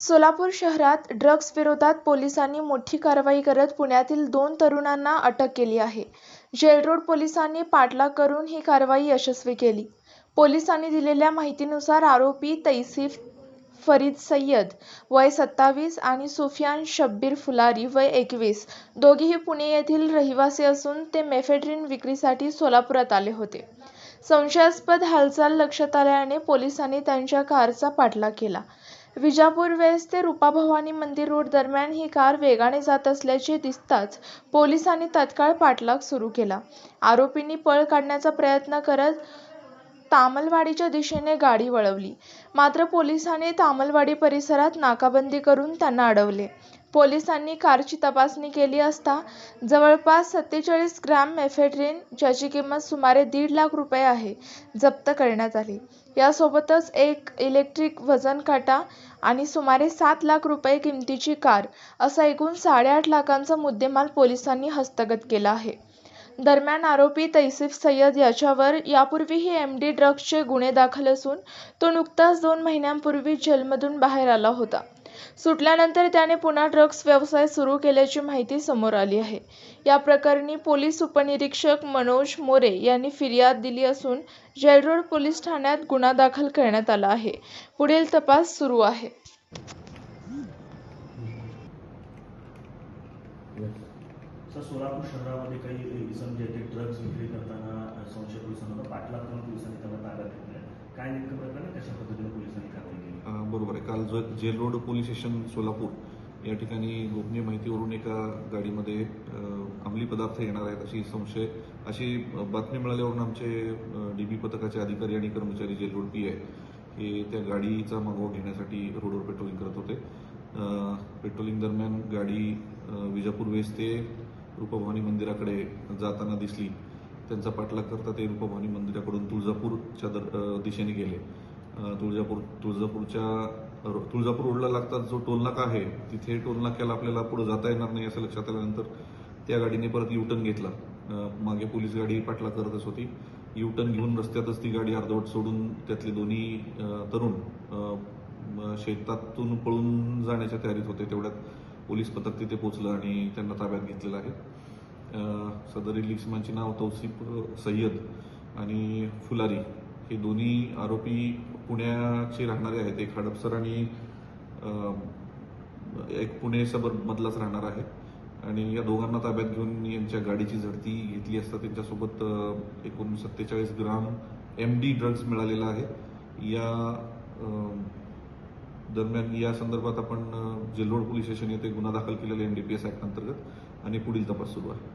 सोलापूर शहरात ड्रग्ज विरोधात पोलिसांनी मोठी कारवाई करत पुण्यातील 2 तरुणांना अटक केली आहे. जेलरोड पोलिसांनी पाठलाग करून ही कारवाई यशस्वी केली. पोलिसांनी दिलेल्या माहितीनुसार आरोपी तैसिफ फरीद सय्यद वय 27 आणि सुफियान शब्बीर फुलारी वय 21 दोघेही पुणे येथील रहिवासी असून ते मेफेड्रीन विक्रीसाठी सोलापुरात आले होते. संशयास्पद हालचाल लक्षात आल्याने पोलिसांनी त्यांच्या कारचा पाठलाग केला. विजापूर वेस्ट ते रूपाभवानी मंदिर रोड दरम्यान ही कार वेगाने जात असल्याचे दिसताच पोलिसांनी तात्काळ पाठलाग सुरू केला. आरोपींनी पळ काढण्याचा प्रयत्न करत तामलवाडीच्या दिशेने गाडी वळवली. मात्र पोलिसांनी तामलवाडी परिसरात नाकाबंदी करून त्यांना अडवले. पोलिसांनी कारची तपासणी केली असता जवळपास 47 ग्रॅम मेफेड्रीन, ज्याची किंमत सुमारे 1.5 लाख रुपये आहे, जप्त करण्यात आली. यासोबतच एक इलेक्ट्रिक वजन काटा आणि सुमारे 7 लाख रुपये किमतीची कार असा एकूण 8.5 लाखांचा मुद्देमाल पोलिसांनी हस्तगत केला आहे. दरम्यान आरोपी तैसिफ सय्यद याच्यावर यापूर्वीही एमडी ड्रग्जचे गुन्हे दाखल असून तो नुकताच 2 महिन्यांपूर्वी जेलमधून बाहेर आला होता. सुटल्यानंतर त्याने पुन्हा ड्रग्ज व्यवसाय सुरू केल्याची माहिती समोर आली आहे. या प्रकरणी पोलीस उपनिरीक्षक मनोज मोरे यांनी फिर्याद दिली असून जेलरोड पोलीस ठाण्यात गुन्हा दाखल करण्यात आला आहे. पुढील तपास सुरू आहे. सोलापूर शहरामध्ये काही इसम जे ड्रग्ज विक्री करताना संशय पोलिसांना पाठलाग करून पोलिसांनी त्यांना ताब्यात घेतलं. काय नेमकं प्रकरण कशा पद्धतीने पोलिसांनी कारवाई केली? बरोबर आहे. काल jail road police station Solapur या ठिकाणी गोपनीय माहितीवरून एका गाडीमध्ये अंमली पदार्थ येणार आहेत अशी बातमी मिळाल्यावरून आमचे डीबी पथकाचे अधिकारी आणि कर्मचारी जेल रोड पी आहे हे त्या गाडीचा मागोवा घेण्यासाठी रोडवर पेट्रोलिंग करत होते. पेट्रोलिंग दरम्यान गाडी विजापूर वेस्ट ते रूपभवानी मंदिराकडे जाताना दिसली. त्यांचा पाठलाग करता ते रूपभवानी मंदिराकडून तुळजापूरच्या दिशेने गेले. तुळजापूर रोडला लागतात जो टोलनाका आहे तिथे टोलनाक्याला आपल्याला पुढे जाता येणार नाही असं लक्षात आल्यानंतर त्या गाडीने परत युटर्न घेतला. मागे पोलीस गाडी पाठलाग करतच होती. युटर्न घेऊन रस्त्यातच ती गाडी अर्धवट सोडून त्यातले दोन्ही तरुण शेतातून पळून जाण्याच्या तयारीत होते. तेवढ्यात पोलीस पथक तिथे पोहोचलं आणि त्यांना ताब्यात घेतलेलं आहे. सदरील इसमांची नाव तौसिफ सय्यद आणि फुलारी हे दोन्ही आरोपी पुण्याचे राहणारे आहेत. एक हडपसर आणि एक पुणे सबर्ब मधलाच राहणार आहे. आणि या दोघांना ताब्यात घेऊन यांच्या गाडीची झडती घेतली असता त्यांच्यासोबत एकूण 47 ग्राम एमडी ड्रग्ज मिळालेला आहे. या दरम्यान या संदर्भात आपण जेलरोड पोलीस स्टेशन येथे गुन्हा दाखल केलेला NDPS ऍक्ट अंतर्गत आणि पुढील तपास सुरू आहे.